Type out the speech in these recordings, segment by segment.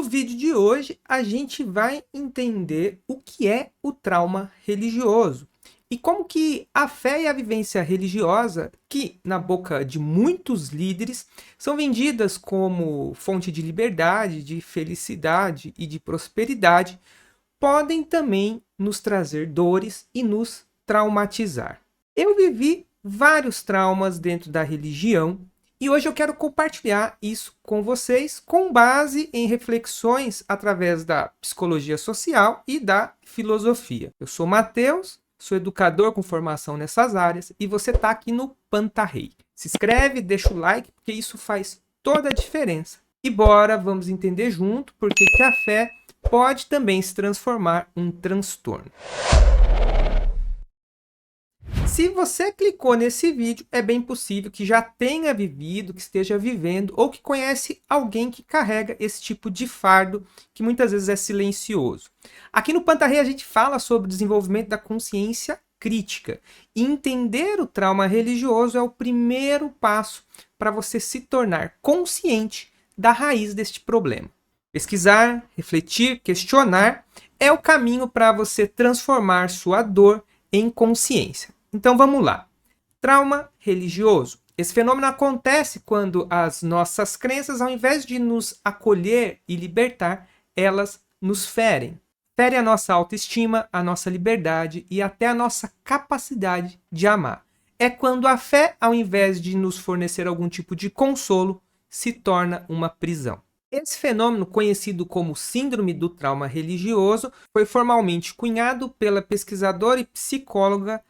No vídeo de hoje, a gente vai entender o que é o trauma religioso e como que a fé e a vivência religiosa, que na boca de muitos líderes, são vendidas como fonte de liberdade, de felicidade e de prosperidade, podem também nos trazer dores e nos traumatizar. Eu vivi vários traumas dentro da religião e hoje eu quero compartilhar isso com vocês com base em reflexões através da psicologia social e da filosofia. Eu sou Matheus, sou educador com formação nessas áreas e você está aqui no Pantarrei. Se inscreve, deixa o like, porque isso faz toda a diferença. E bora, vamos entender junto porque que a fé pode também se transformar em um transtorno. Se você clicou nesse vídeo, é bem possível que já tenha vivido, que esteja vivendo ou que conhece alguém que carrega esse tipo de fardo que muitas vezes é silencioso. Aqui no Pantarrei a gente fala sobre o desenvolvimento da consciência crítica. E entender o trauma religioso é o primeiro passo para você se tornar consciente da raiz deste problema. Pesquisar, refletir, questionar é o caminho para você transformar sua dor em consciência. Então vamos lá. Trauma religioso. Esse fenômeno acontece quando as nossas crenças, ao invés de nos acolher e libertar, elas nos ferem. Ferem a nossa autoestima, a nossa liberdade e até a nossa capacidade de amar. É quando a fé, ao invés de nos fornecer algum tipo de consolo, se torna uma prisão. Esse fenômeno, conhecido como síndrome do trauma religioso, foi formalmente cunhado pela pesquisadora e psicóloga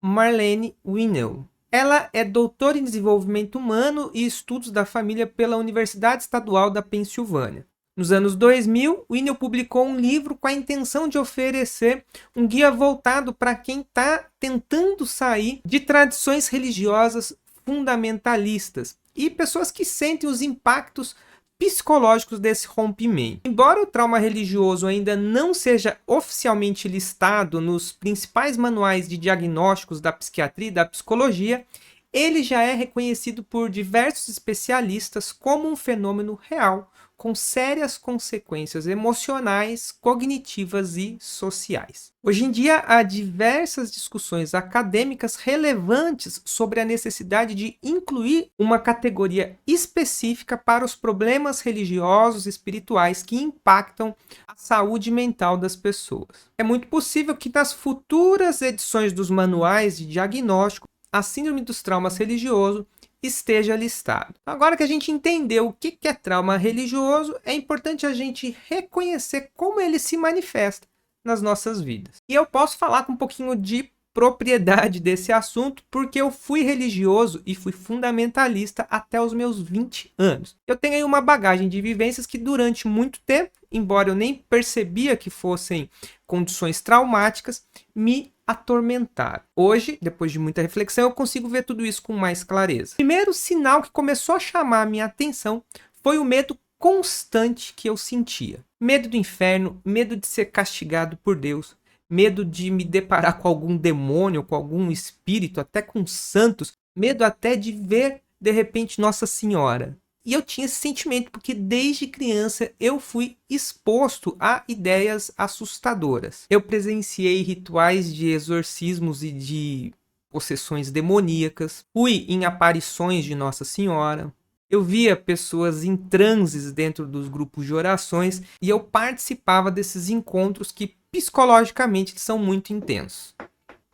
Marlene Winell. Ela é doutora em desenvolvimento humano e estudos da família pela Universidade Estadual da Pensilvânia. Nos anos 2000, Winell publicou um livro com a intenção de oferecer um guia voltado para quem está tentando sair de tradições religiosas fundamentalistas e pessoas que sentem os impactos psicológicos desse rompimento. Embora o trauma religioso ainda não seja oficialmente listado nos principais manuais de diagnósticos da psiquiatria e da psicologia, ele já é reconhecido por diversos especialistas como um fenômeno real, com sérias consequências emocionais, cognitivas e sociais. Hoje em dia, há diversas discussões acadêmicas relevantes sobre a necessidade de incluir uma categoria específica para os problemas religiosos e espirituais que impactam a saúde mental das pessoas. É muito possível que nas futuras edições dos manuais de diagnóstico, a síndrome dos traumas religiosos esteja listado. Agora que a gente entendeu o que é trauma religioso, é importante a gente reconhecer como ele se manifesta nas nossas vidas. E eu posso falar com um pouquinho de propriedade desse assunto, porque eu fui religioso e fui fundamentalista até os meus 20 anos. Eu tenho aí uma bagagem de vivências que durante muito tempo, embora eu nem percebia que fossem condições traumáticas, me atormentaram. Hoje, depois de muita reflexão, eu consigo ver tudo isso com mais clareza. O primeiro sinal que começou a chamar a minha atenção foi o medo constante que eu sentia. Medo do inferno, medo de ser castigado por Deus, medo de me deparar com algum demônio, com algum espírito, até com santos, medo até de ver, de repente, Nossa Senhora. E eu tinha esse sentimento porque desde criança eu fui exposto a ideias assustadoras. Eu presenciei rituais de exorcismos e de possessões demoníacas. Fui em aparições de Nossa Senhora. Eu via pessoas em transes dentro dos grupos de orações e eu participava desses encontros que psicologicamente são muito intensos.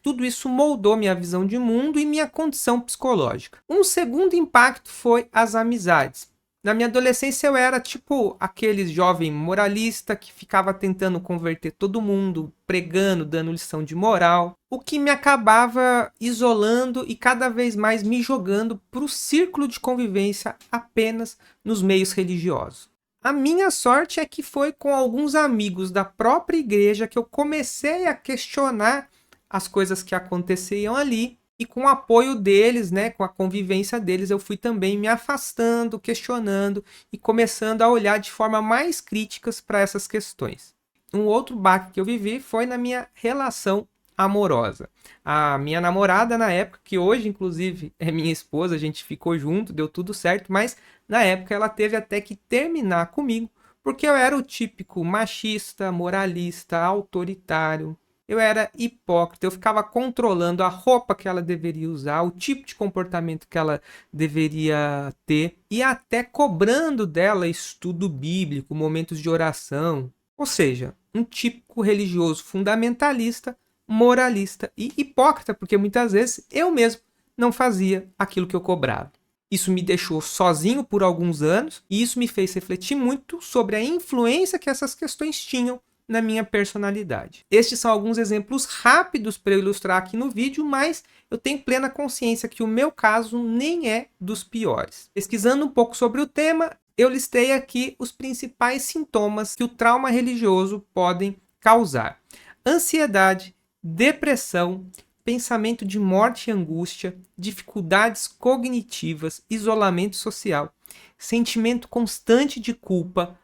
Tudo isso moldou minha visão de mundo e minha condição psicológica. Um segundo impacto foi as amizades. Na minha adolescência eu era tipo aquele jovem moralista que ficava tentando converter todo mundo, pregando, dando lição de moral, o que me acabava isolando e cada vez mais me jogando para o círculo de convivência apenas nos meios religiosos. A minha sorte é que foi com alguns amigos da própria igreja que eu comecei a questionar as coisas que aconteciam ali e com o apoio deles, né, com a convivência deles, eu fui também me afastando, questionando e começando a olhar de forma mais crítica para essas questões. Um outro baque que eu vivi foi na minha relação amorosa. A minha namorada na época, que hoje inclusive é minha esposa, a gente ficou junto, deu tudo certo, mas na época ela teve até que terminar comigo Porque eu era o típico machista, moralista, autoritário. Eu era hipócrita, eu ficava controlando a roupa que ela deveria usar, o tipo de comportamento que ela deveria ter e até cobrando dela estudo bíblico, momentos de oração. Ou seja, um típico religioso fundamentalista, moralista e hipócrita, porque muitas vezes eu mesmo não fazia aquilo que eu cobrava. Isso me deixou sozinho por alguns anos e isso me fez refletir muito sobre a influência que essas questões tinham na minha personalidade. Estes são alguns exemplos rápidos para eu ilustrar aqui no vídeo, mas eu tenho plena consciência que o meu caso nem é dos piores. Pesquisando um pouco sobre o tema, eu listei aqui os principais sintomas que o trauma religioso podem causar: ansiedade, depressão, pensamento de morte e angústia, dificuldades cognitivas, isolamento social, sentimento constante de culpa,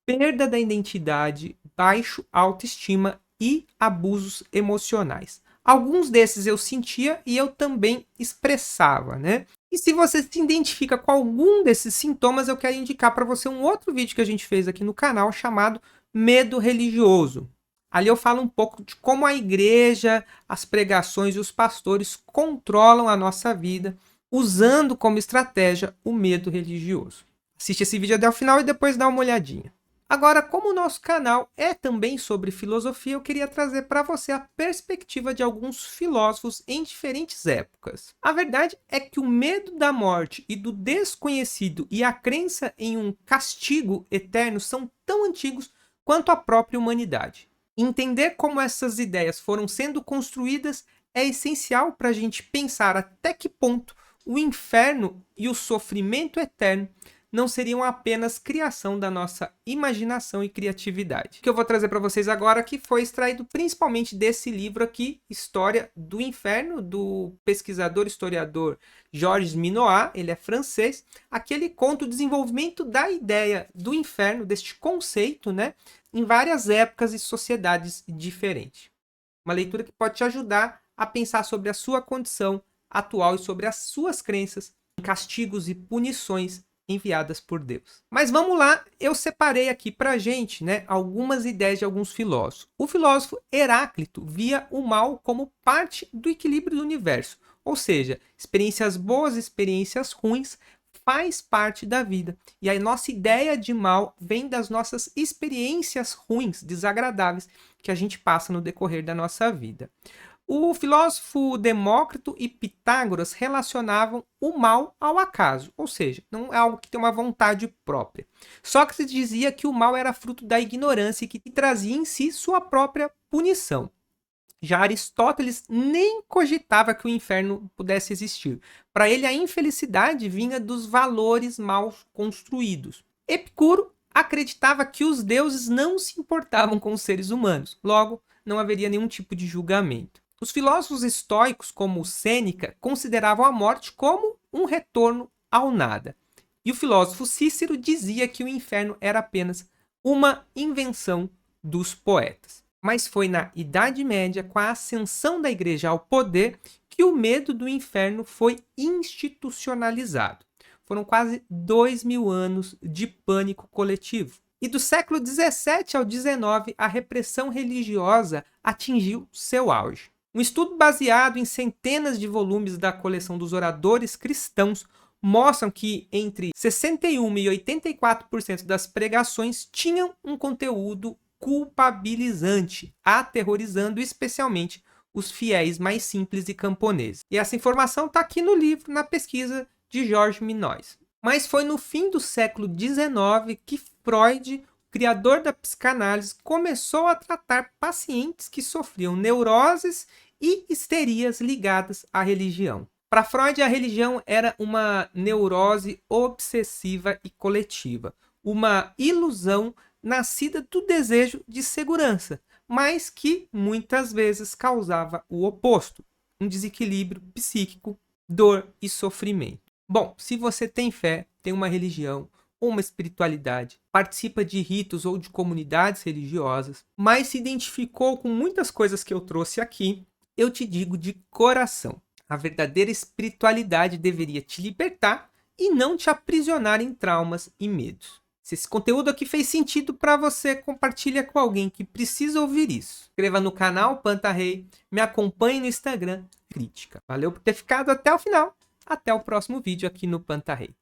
perda da identidade, baixo autoestima e abusos emocionais. Alguns desses eu sentia e eu também expressava, né? E se você se identifica com algum desses sintomas, eu quero indicar para você um outro vídeo que a gente fez aqui no canal chamado Medo Religioso. Ali eu falo um pouco de como a igreja, as pregações e os pastores controlam a nossa vida, usando como estratégia o medo religioso. Assiste esse vídeo até o final e depois dá uma olhadinha. Agora, como o nosso canal é também sobre filosofia, eu queria trazer para você a perspectiva de alguns filósofos em diferentes épocas. A verdade é que o medo da morte e do desconhecido e a crença em um castigo eterno são tão antigos quanto a própria humanidade. Entender como essas ideias foram sendo construídas é essencial para a gente pensar até que ponto o inferno e o sofrimento eterno não seriam apenas criação da nossa imaginação e criatividade. O que eu vou trazer para vocês agora que foi extraído principalmente desse livro aqui, História do Inferno, do pesquisador historiador Georges Minoir, ele é francês. Aqui ele conta o desenvolvimento da ideia do inferno, deste conceito, né, em várias épocas e sociedades diferentes. Uma leitura que pode te ajudar a pensar sobre a sua condição atual e sobre as suas crenças em castigos e punições enviadas por Deus. Mas vamos lá, eu separei aqui pra gente, né, algumas ideias de alguns filósofos. O filósofo Heráclito via o mal como parte do equilíbrio do universo, ou seja, experiências boas, experiências ruins faz parte da vida. E a nossa ideia de mal vem das nossas experiências ruins, desagradáveis, que a gente passa no decorrer da nossa vida. O filósofo Demócrito e Pitágoras relacionavam o mal ao acaso, ou seja, não é algo que tem uma vontade própria. Sócrates dizia que o mal era fruto da ignorância e que trazia em si sua própria punição. Já Aristóteles nem cogitava que o inferno pudesse existir. Para ele, a infelicidade vinha dos valores mal construídos. Epicuro acreditava que os deuses não se importavam com os seres humanos, logo, não haveria nenhum tipo de julgamento. Os filósofos estoicos, como Sêneca, consideravam a morte como um retorno ao nada. E o filósofo Cícero dizia que o inferno era apenas uma invenção dos poetas. Mas foi na Idade Média, com a ascensão da igreja ao poder, que o medo do inferno foi institucionalizado. Foram quase 2000 anos de pânico coletivo. E do século XVII ao XIX, a repressão religiosa atingiu seu auge. Um estudo baseado em centenas de volumes da coleção dos oradores cristãos mostram que entre 61% e 84% das pregações tinham um conteúdo culpabilizante, aterrorizando especialmente os fiéis mais simples e camponeses. E essa informação está aqui no livro, na pesquisa de Georges Minoir. Mas foi no fim do século XIX que Freud, criador da psicanálise, começou a tratar pacientes que sofriam neuroses e histerias ligadas à religião. Para Freud, a religião era uma neurose obsessiva e coletiva, uma ilusão nascida do desejo de segurança, mas que muitas vezes causava o oposto, um desequilíbrio psíquico, dor e sofrimento. Bom, se você tem fé, tem uma religião ou uma espiritualidade, participa de ritos ou de comunidades religiosas, mas se identificou com muitas coisas que eu trouxe aqui, eu te digo de coração, a verdadeira espiritualidade deveria te libertar e não te aprisionar em traumas e medos. Se esse conteúdo aqui fez sentido para você, compartilha com alguém que precisa ouvir isso. Inscreva no canal Pantarrei, me acompanhe no Instagram Crítica. Valeu por ter ficado até o final. Até o próximo vídeo aqui no Pantarrei.